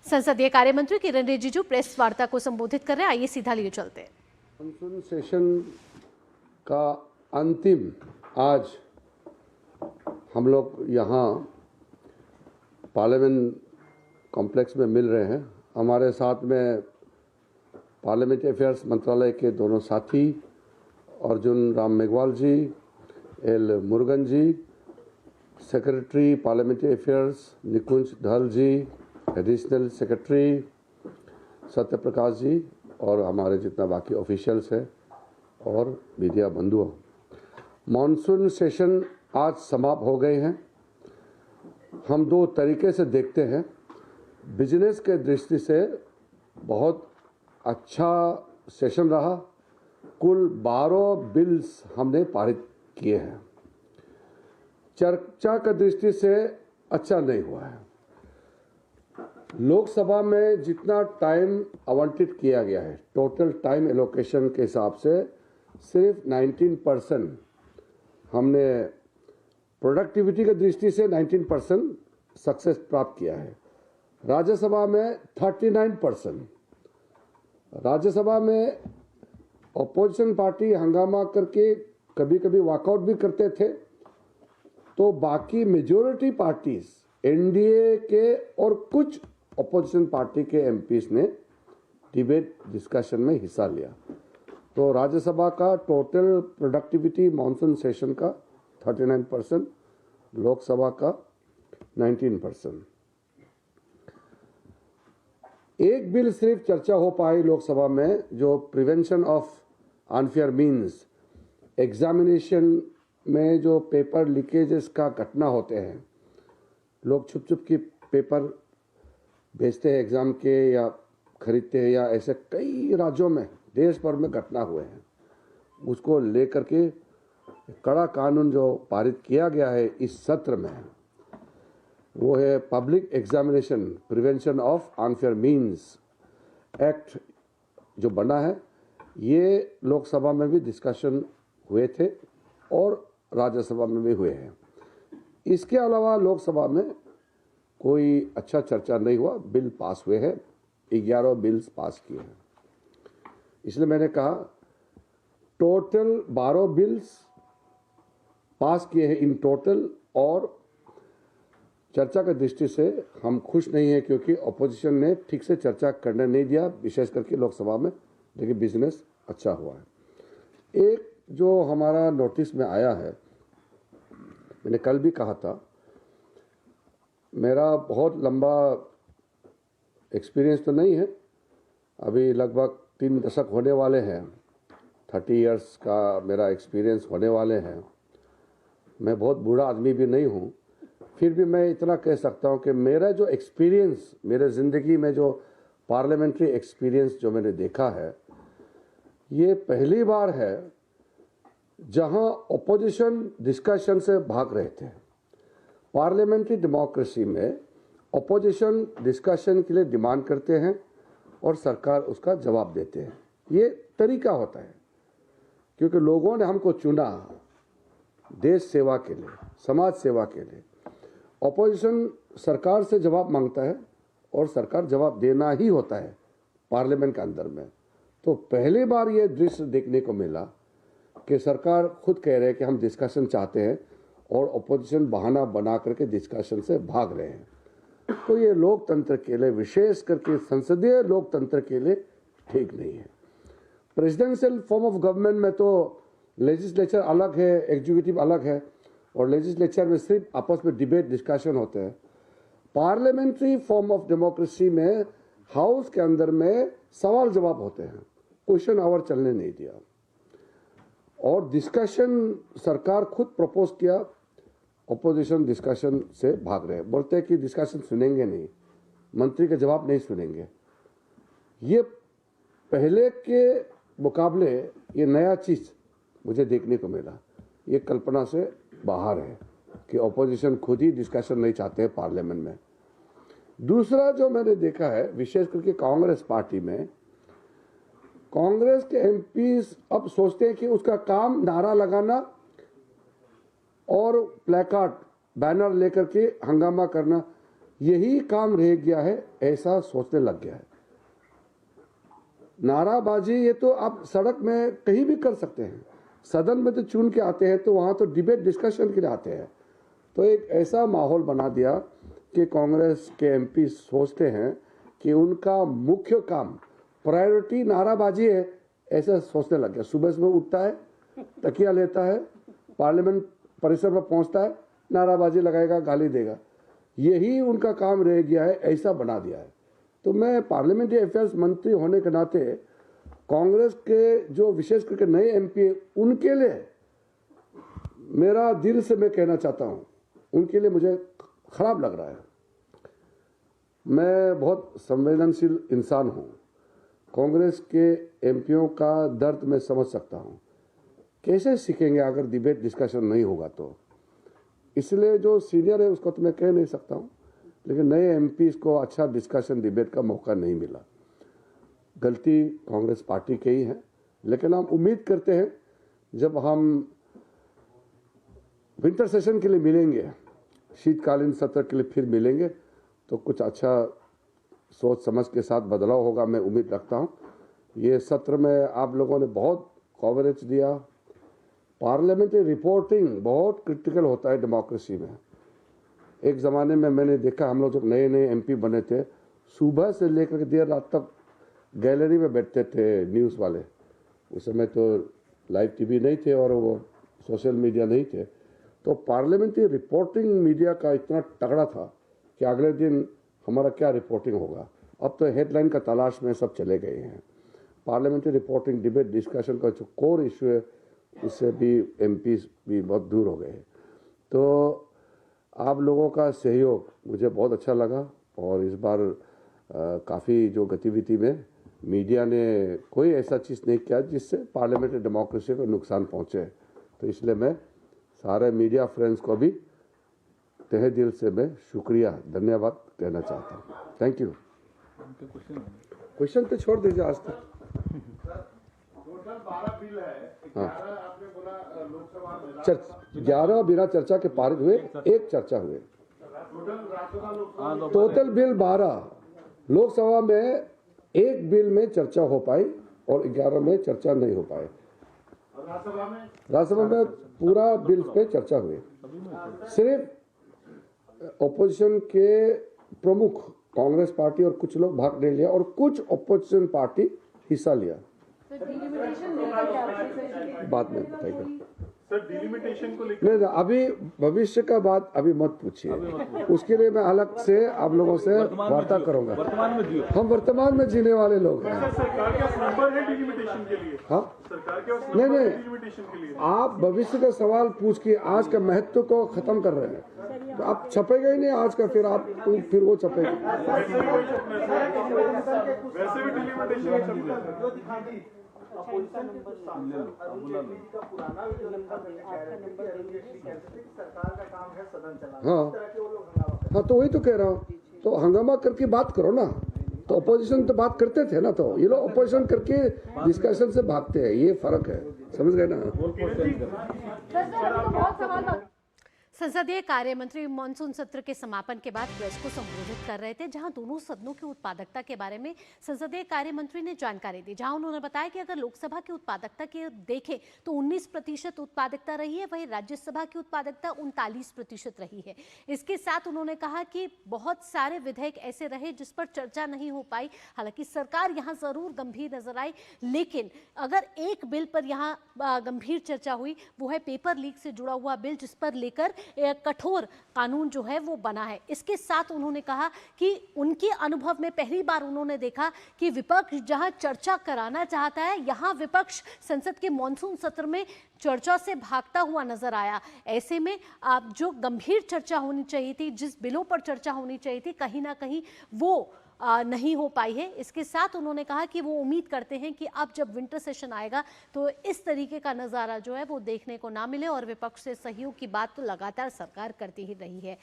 संसदीय कार्य मंत्री किरण रिजिजू प्रेस वार्ता को संबोधित कर रहे हैं। आइए सीधा लिए चलते हैं। मानसून सेशन का अंतिम आज हम लोग यहाँ पार्लियामेंट कॉम्प्लेक्स में मिल रहे हैं। हमारे साथ में पार्लियामेंट्री अफेयर्स मंत्रालय के दोनों साथी अर्जुन राम मेघवाल जी, एल मुरुगन जी, सेक्रेटरी पार्लियामेंट्री अफेयर्स निकुंज धल जी, एडिशनल सेक्रेटरी सत्य प्रकाश जी और हमारे जितना बाकी ऑफिशियल्स हैं और मीडिया बंधुओं, मॉनसून सेशन आज समाप्त हो गए हैं। हम दो तरीके से देखते हैं। बिजनेस के दृष्टि से बहुत अच्छा सेशन रहा। कुल 12 बिल्स हमने पारित किए हैं। चर्चा की दृष्टि से अच्छा नहीं हुआ है। लोकसभा में जितना टाइम आवंटित किया गया है, टोटल टाइम एलोकेशन के हिसाब से सिर्फ 19% हमने प्रोडक्टिविटी की दृष्टि से 19% सक्सेस प्राप्त किया है। राज्यसभा में 39%। राज्यसभा में अपोजिशन पार्टी हंगामा करके कभी कभी वॉकआउट भी करते थे, तो बाकी मेजॉरिटी पार्टीज एनडीए के और कुछ अपोजिशन पार्टी के एमपीज ने डिबेट डिस्कशन में हिस्सा लिया। तो राज्यसभा का टोटल प्रोडक्टिविटी मॉनसून सेशन का 39%, लोकसभा का 19%। एक बिल सिर्फ चर्चा हो पाई लोकसभा में, जो prevention of unfair means, examination में जो पेपर लीकेजेस का घटना होते हैं, लोग छुप छुप के पेपर भेजते हैं एग्जाम के या खरीदते हैं, या ऐसे कई राज्यों में देश भर में घटना हुए हैं, उसको लेकर के कड़ा कानून जो पारित किया गया है इस सत्र में, वो है public examination prevention of unfair means act जो बना है। ये लोकसभा में भी डिस्कशन हुए थे और राज्यसभा में भी हुए हैं। इसके अलावा लोकसभा में कोई अच्छा चर्चा नहीं हुआ। बिल पास हुए हैं, 11 बिल्स पास किए हैं। इसलिए मैंने कहा टोटल 12 बिल्स पास किए हैं इन टोटल, और चर्चा की दृष्टि से हम खुश नहीं है क्योंकि अपोजिशन ने ठीक से चर्चा करने नहीं दिया, विशेष करके लोकसभा में। लेकिन बिजनेस अच्छा हुआ है। एक जो हमारा नोटिस में आया है, मैंने कल भी कहा था, मेरा बहुत लंबा एक्सपीरियंस तो नहीं है, अभी लगभग 3 दशक होने वाले हैं, 30 इयर्स का मेरा एक्सपीरियंस होने वाले हैं। मैं बहुत बूढ़ा आदमी भी नहीं हूँ, फिर भी मैं इतना कह सकता हूँ कि मेरा जो एक्सपीरियंस, मेरे ज़िंदगी में जो पार्लियामेंट्री एक्सपीरियंस जो मैंने देखा है, ये पहली बार है जहाँ अपोजिशन डिस्कशन से भाग रहे थे। पार्लियामेंट्री डेमोक्रेसी में अपोजिशन डिस्कशन के लिए डिमांड करते हैं और सरकार उसका जवाब देते हैं। ये तरीका होता है क्योंकि लोगों ने हमको चुना देश सेवा के लिए, समाज सेवा के लिए। अपोजिशन सरकार से जवाब मांगता है और सरकार जवाब देना ही होता है पार्लियामेंट के अंदर में। तो पहली बार ये दृश्य देखने को मिला कि सरकार खुद कह रहे हैं कि हम डिस्कशन चाहते हैं और अपोजिशन बहाना बना करके डिस्कशन से भाग रहे हैं। तो ये लोकतंत्र के लिए, विशेष करके संसदीय लोकतंत्र के लिए ठीक नहीं है। प्रेसिडेंशियल फॉर्म ऑफ गवर्नमेंट में तो लेजिस्लेचर अलग है, एग्जीक्यूटिव अलग है, और लेजिस्लेचर में सिर्फ आपस में डिबेट डिस्कशन होते हैं। पार्लियामेंट्री फॉर्म ऑफ डेमोक्रेसी में हाउस के अंदर में सवाल जवाब होते हैं, क्वेश्चन आवर चलने नहीं दिया, और डिस्कशन सरकार खुद प्रपोज किया, अपोजिशन डिस्कशन से भाग रहे हैं। बोलते हैं कि डिस्कशन सुनेंगे नहीं, मंत्री का जवाब नहीं सुनेंगे। ये पहले के मुकाबले ये नया चीज मुझे देखने को मिला। ये कल्पना से बाहर है कि अपोजिशन खुद ही डिस्कशन नहीं चाहते हैं पार्लियामेंट में। दूसरा जो मैंने देखा है, विशेष करके कांग्रेस पार्टी में, कांग्रेस के एमपीज अब सोचते हैं कि उसका काम नारा लगाना और प्लेकार्ड बैनर लेकर के हंगामा करना, यही काम रह गया है, ऐसा सोचने लग गया है। नाराबाजी ये तो आप सड़क में कहीं भी कर सकते हैं, सदन में तो चुन के आते हैं, तो वहां तो डिबेट डिस्कशन के लिए आते हैं। तो एक ऐसा माहौल बना दिया कि कांग्रेस के एमपी सोचते हैं कि उनका मुख्य काम प्रायोरिटी नाराबाजी है, ऐसा सोचने लग गया। सुबह सुबह उठता है, तकिया लेता है, पार्लियामेंट परिसर में पहुंचता है, नाराबाजी लगाएगा, गाली देगा। यही उनका काम रह गया है, ऐसा बना दिया है। तो मैं पार्लियामेंट्री अफेयर्स मंत्री होने के नाते कांग्रेस के जो विशेष करके नए एमपी, उनके लिए मेरा दिल से मैं कहना चाहता हूं, उनके लिए मुझे खराब लग रहा है। मैं बहुत संवेदनशील इंसान हूं, कांग्रेस के एमपीओं का दर्द मैं समझ सकता हूं। कैसे सीखेंगे अगर डिबेट डिस्कशन नहीं होगा तो? इसलिए जो सीनियर है उसको तो मैं कह नहीं सकता हूं, लेकिन नए एमपी को अच्छा डिस्कशन डिबेट का मौका नहीं मिला। गलती कांग्रेस पार्टी की ही है, लेकिन हम उम्मीद करते हैं जब हम विंटर सेशन के लिए मिलेंगे, शीतकालीन सत्र के लिए फिर मिलेंगे, तो कुछ अच्छा सोच समझ के साथ बदलाव होगा, मैं उम्मीद रखता हूं। ये सत्र में आप लोगों ने बहुत कवरेज दिया। पार्लियामेंट्री रिपोर्टिंग बहुत क्रिटिकल होता है डेमोक्रेसी में। एक ज़माने में मैंने देखा, हम लोग जब नए नए एमपी बने थे, सुबह से लेकर देर रात तक गैलरी में बैठते थे न्यूज़ वाले। उस समय तो लाइव टीवी नहीं थे और वो सोशल मीडिया नहीं थे, तो पार्लियामेंट्री रिपोर्टिंग मीडिया का इतना तगड़ा था कि अगले दिन हमारा क्या रिपोर्टिंग होगा। अब तो हेडलाइन का तलाश में सब चले गए हैं। पार्लियामेंट्री रिपोर्टिंग डिबेट डिस्कशन का जो कोर इशू है, उससे भी एमपी भी बहुत दूर हो गए। तो आप लोगों का सहयोग मुझे बहुत अच्छा लगा, और इस बार काफ़ी जो गतिविधि में मीडिया ने कोई ऐसा चीज़ नहीं किया जिससे पार्लियामेंट्री डेमोक्रेसी को नुकसान पहुंचे। तो इसलिए मैं सारे मीडिया फ्रेंड्स को भी तहे दिल से मैं शुक्रिया, धन्यवाद कहना चाहता हूँ। Thank you. क्वेश्चन पे छोड़ दीजिए आज तक। टोटल 12 बिल है, 11 आपने बोला लोकसभा में, 11 बिना चर्चा के पारित हुए, एक चर्चा हुए। Total Rajya Sabha Lok Sabha total bill 12, Lok Sabha में एक बिल में चर्चा हो पाई और 11 में चर्चा नहीं हो पाए। और राज्यसभा में पूरा बिल पे चर्चा हुई। सिर्फ ओपोजिशन के प्रमुख कांग्रेस पार्टी और कुछ लोग भाग नहीं लिया, और कुछ ओपोजिशन पार्टी हिस्सा लिया। बाद में बताइएगा सर, डिलिमिटेशन को लेकर नहीं, अभी भविष्य का बात अभी मत पूछिए, उसके लिए मैं अलग से आप लोगों से वार्ता करूंगा। हम वर्तमान में जीने वाले लोग हैं। सर, सरकार के पास नंबर है डिलिमिटेशन के लिए? हाँ, सरकार के पास नहीं नंबर है नहीं, डिलिमिटेशन के लिए? आप भविष्य का सवाल पूछ के आज का महत्व को खत्म कर रहे हैं। तो आप छपेगा ही नहीं आज का, फिर आप फिर वो छपेगा। वैसे भी डिलिमिटेशन छपता है। हाँ, तो वही तो कह रहा हूँ। तो हंगामा करके बात करो ना। तो अपोजिशन तो बात करते थे ना, तो ये लोग अपोजिशन करके डिस्कशन से भागते हैं, ये फर्क है, समझ गए ना? संसदीय कार्य मंत्री मॉनसून सत्र के समापन के बाद प्रेस को संबोधित कर रहे थे, जहां दोनों सदनों की उत्पादकता के बारे में संसदीय कार्य मंत्री ने जानकारी दी। जहां उन्होंने बताया कि अगर लोकसभा की उत्पादकता की देखें तो 19% उत्पादकता रही है, वहीं राज्यसभा की उत्पादकता 39% रही है। इसके साथ उन्होंने कहा कि बहुत सारे विधेयक ऐसे रहे जिस पर चर्चा नहीं हो पाई। हालांकि सरकार यहां जरूर गंभीर नजर आई, लेकिन अगर एक बिल पर यहां गंभीर चर्चा हुई, वो है पेपर लीक से जुड़ा हुआ बिल, जिस पर लेकर कठोर कानून जो है वो बना है। इसके साथ उन्होंने कहा कि उनके अनुभव में पहली बार उन्होंने देखा कि विपक्ष जहां चर्चा कराना चाहता है, यहां विपक्ष संसद के मॉनसून सत्र में चर्चा से भागता हुआ नजर आया। ऐसे में जो गंभीर चर्चा होनी चाहिए थी, जिस बिलों पर चर्चा होनी चाहिए थी, कहीं ना कहीं वो नहीं हो पाई है। इसके साथ उन्होंने कहा कि वो उम्मीद करते हैं कि अब जब विंटर सेशन आएगा तो इस तरीके का नज़ारा जो है वो देखने को ना मिले, और विपक्ष से सहयोग की बात तो लगातार सरकार करती ही रही है।